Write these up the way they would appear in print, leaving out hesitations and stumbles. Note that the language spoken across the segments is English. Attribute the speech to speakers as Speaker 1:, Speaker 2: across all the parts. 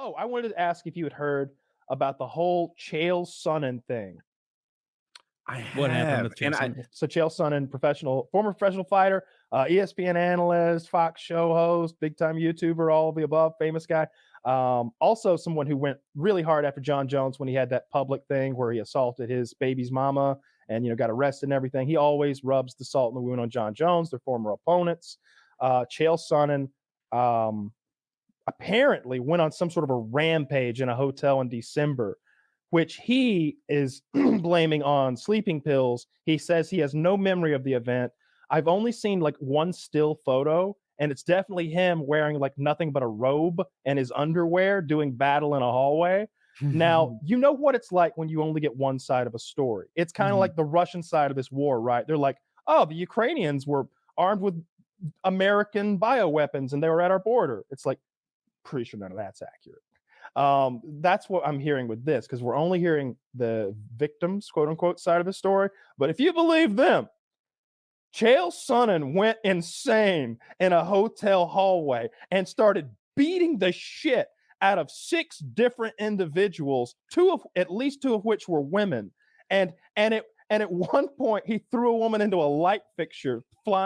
Speaker 1: Oh, I wanted to ask if you had heard about the whole Chael Sonnen thing.
Speaker 2: What happened with Chael Sonnen?
Speaker 1: So Chael Sonnen, former professional fighter, ESPN analyst, Fox show host, big time YouTuber, all of the above, famous guy. Also someone who went really hard after John Jones when he had that public thing where he assaulted his baby's mama and got arrested and everything. He always rubs the salt in the wound on John Jones, their former opponents. Chael Sonnen apparently went on some sort of a rampage in a hotel in December, which he is blaming on sleeping pills. He says he has no memory of the event. I've only seen like one still photo, and it's definitely him wearing like nothing but a robe and his underwear doing battle in a hallway. Now, you know what it's like when you only get one side of a story. It's kind of like the Russian side of this war, right? They're like, oh, the Ukrainians were armed with American bioweapons and they were at our border. It's like, pretty sure none of that's accurate. That's what I'm hearing with this, because we're only hearing the victims, quote unquote, side of the story. But if you believe them, Chael Sonnen went insane in a hotel hallway and started beating the shit out of 6 different individuals, at least two of which were women. And at one point he threw a woman into a light fixture.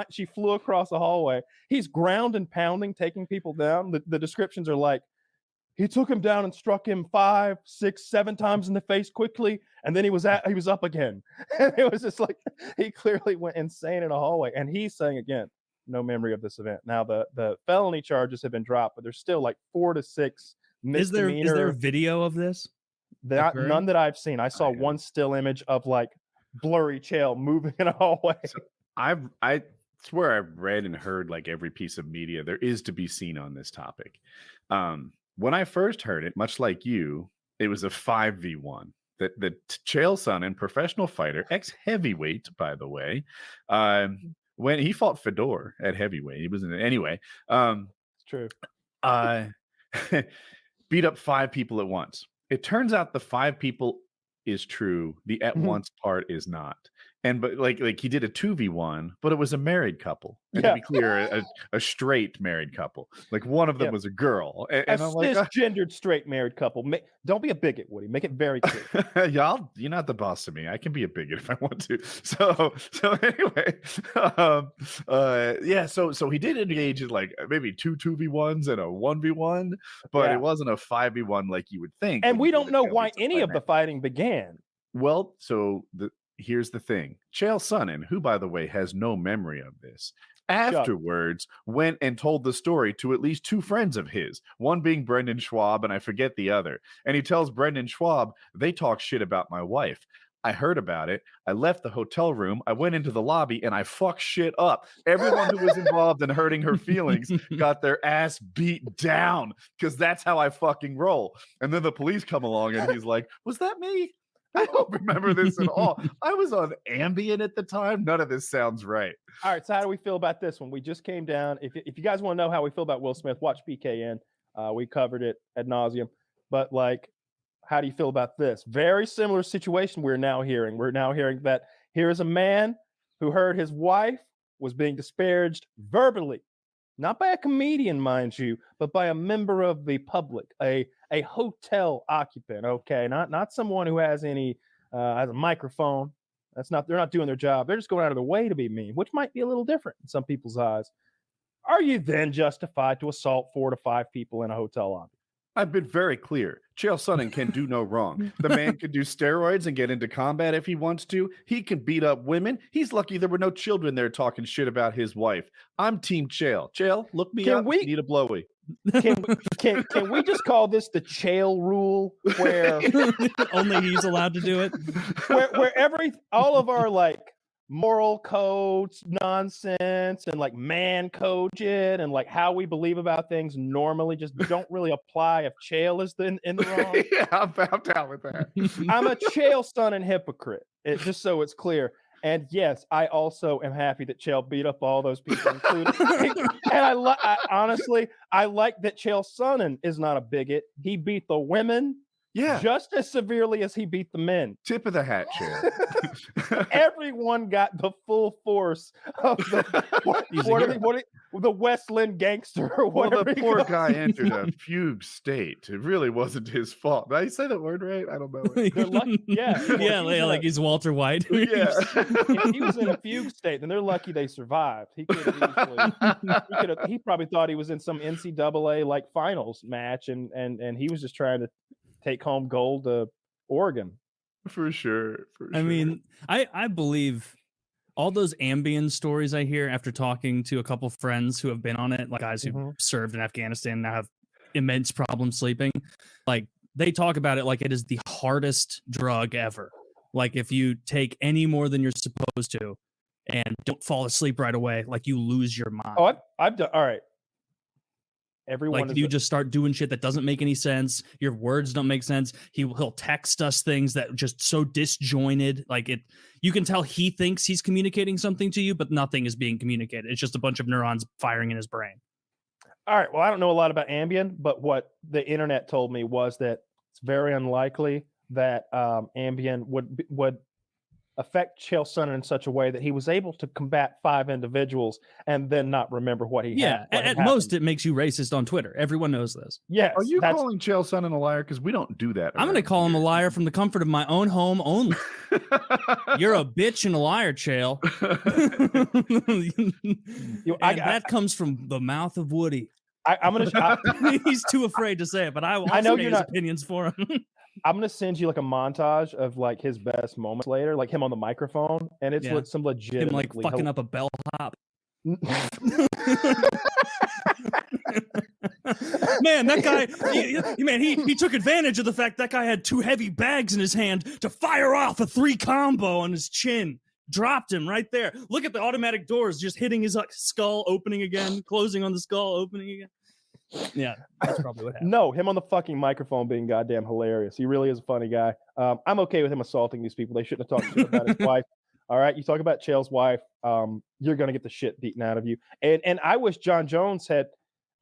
Speaker 1: She flew across the hallway. He's ground and pounding, taking people down. The descriptions are like, he took him down and struck him 5, 6, 7 times in the face quickly, and then he was up again. And it was just like he clearly went insane in a hallway. And he's saying again, no memory of this event. Now the felony charges have been dropped, but there's still like 4 to 6 misdemeanor.
Speaker 2: Is there a video of this?
Speaker 1: None that I've seen. I saw one still image of like blurry Chael moving in a hallway.
Speaker 3: So I swear I've read and heard like every piece of media there is to be seen on this topic. When I first heard it, much like you, it was a 5v1. That Chael Sonnen, professional fighter, ex-heavyweight, by the way, when he fought Fedor at heavyweight, he was in it anyway.
Speaker 1: It's true.
Speaker 3: Beat up 5 people at once. It turns out the 5 people is true. The at once part is not. But like he did a 2v1, but it was a married couple. And to be clear, a straight married couple. Like one of them was a girl. And
Speaker 1: I'm like, cisgendered straight married couple. Don't be a bigot, Woody. Make it very clear.
Speaker 3: Y'all, you're not the boss of me. I can be a bigot if I want to. So anyway, So he did engage in like maybe 2 2v1s and a 1v1, but it wasn't a 5v1 like you would think.
Speaker 1: And we don't know why any of the fighting began.
Speaker 3: Well, here's the thing. Chael Sonnen, who, by the way, has no memory of this, afterwards went and told the story to at least 2 friends of his, one being Brendan Schwab, and I forget the other. And he tells Brendan Schwab, they talk shit about my wife. I heard about it. I left the hotel room. I went into the lobby and I fucked shit up. Everyone who was involved in hurting her feelings got their ass beat down because that's how I fucking roll. And then the police come along and he's like, was that me? I don't remember this at all. I was on Ambien at the time. None of this sounds right.
Speaker 1: All right, so how do we feel about this one? We just came down. If you guys want to know how we feel about Will Smith, watch PKN. We covered it ad nauseum. But like, how do you feel about this? Very similar situation we're now hearing. We're now hearing that here is a man who heard his wife was being disparaged verbally. Not by a comedian, mind you, but by a member of the public, a hotel occupant. Okay, not someone who has has a microphone. They're not doing their job. They're just going out of their way to be mean, which might be a little different in some people's eyes. Are you then justified to assault 4 to 5 people in a hotel lobby?
Speaker 3: I've been very clear. Chael Sonnen can do no wrong. The man can do steroids and get into combat if he wants to. He can beat up women. He's lucky there were no children there talking shit about his wife. I'm Team Chael. Chael, look me up. Need a blowy.
Speaker 1: Can we just call this the Chael rule, where
Speaker 2: only he's allowed to do it?
Speaker 1: Where all of our like moral codes nonsense and like man code shit and like how we believe about things normally just don't really apply if Chael is in the wrong.
Speaker 3: Yeah, I'm down with that.
Speaker 1: I'm a Chael Sonnen hypocrite, just so it's clear. And yes, I also am happy that Chael beat up all those people, including. And honestly, I like that Chael Sonnen is not a bigot. He beat the women
Speaker 3: Yeah.
Speaker 1: Just as severely as he beat the men.
Speaker 3: Tip of the hat, Chael.
Speaker 1: Everyone got the full force of the Westland gangster or whatever.
Speaker 3: Well, the poor guy entered a fugue state. It really wasn't his fault. Did I say that word right? I don't know.
Speaker 1: They're lucky. Yeah.
Speaker 2: Yeah, like he's Walter White.
Speaker 3: Yeah.
Speaker 1: If he was in a fugue state, then they're lucky they survived. He probably thought he was in some NCAA like finals match, and he was just trying to take home gold to Oregon.
Speaker 3: For sure.
Speaker 2: I mean, I believe all those Ambien stories I hear after talking to a couple friends who have been on it, like guys who served in Afghanistan and now have immense problems sleeping. Like they talk about it like it is the hardest drug ever. Like if you take any more than you're supposed to and don't fall asleep right away, like you lose your mind.
Speaker 1: Oh, I've done. All right. Everyone
Speaker 2: like you just start doing shit that doesn't make any sense. Your words don't make sense. He'll text us things that just so disjointed. Like you can tell he thinks he's communicating something to you, but nothing is being communicated. It's just a bunch of neurons firing in his brain.
Speaker 1: All right. Well, I don't know a lot about Ambien, but what the internet told me was that it's very unlikely that Ambien would affect Chael Sonnen in such a way that he was able to combat 5 individuals and then not remember what he had.
Speaker 2: At most, it makes you racist on Twitter. Everyone knows this.
Speaker 1: Yes.
Speaker 3: Are you calling Chael Sonnen a liar? Because we don't do that.
Speaker 2: I'm going to call him a liar from the comfort of my own home only. You're a bitch and a liar, Chael. That comes from the mouth of Woody.
Speaker 1: I'm going to.
Speaker 2: He's too afraid to say it, but I know his opinions for him.
Speaker 1: I'm gonna send you like a montage of like his best moments later, like him on the microphone, and it's with some legit
Speaker 2: him like fucking up a bellhop. Man, that guy, he took advantage of the fact that guy had 2 heavy bags in his hand to fire off a 3 combo on his chin. Dropped him right there. Look at the automatic doors just hitting his skull, opening again, closing on the skull, opening again. Yeah, that's probably what happened.
Speaker 1: No, him on the fucking microphone being goddamn hilarious. He really is a funny guy. I'm okay with him assaulting these people. They shouldn't have talked shit about his wife. All right, you talk about Chael's wife, you're gonna get the shit beaten out of you. And I wish John Jones had.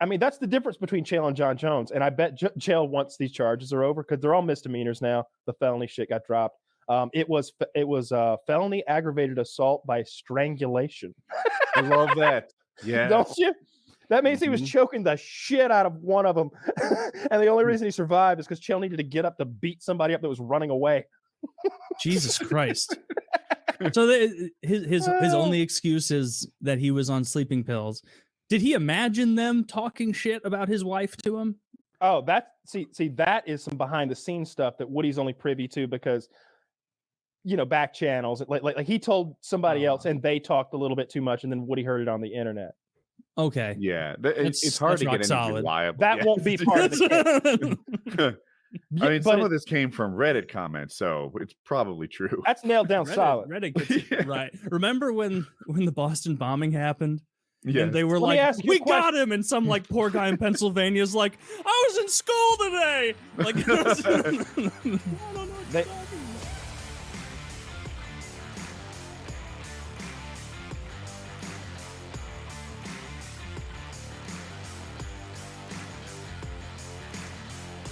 Speaker 1: I mean, that's the difference between Chael and John Jones. And I bet Chael, once these charges are over, because they're all misdemeanors now, the felony shit got dropped. It was felony aggravated assault by strangulation.
Speaker 3: I love that. Yeah,
Speaker 1: don't you? That means he was choking the shit out of one of them. And the only reason he survived is because Chael needed to get up to beat somebody up that was running away.
Speaker 2: Jesus Christ. So his only excuse is that he was on sleeping pills. Did he imagine them talking shit about his wife to him?
Speaker 1: Oh, that is some behind the scenes stuff that Woody's only privy to because, back channels. Like he told somebody else and they talked a little bit too much and then Woody heard it on the internet.
Speaker 2: Okay.
Speaker 3: Yeah, it's hard to get anything reliable.
Speaker 1: That won't be part of the case.
Speaker 3: I mean, some of this came from Reddit comments, so it's probably true.
Speaker 1: That's nailed down solid.
Speaker 2: Reddit gets it right. Remember when the Boston bombing happened?
Speaker 3: Yeah.
Speaker 2: And they were we got him, and some like poor guy in Pennsylvania is like, I was in school today. Like,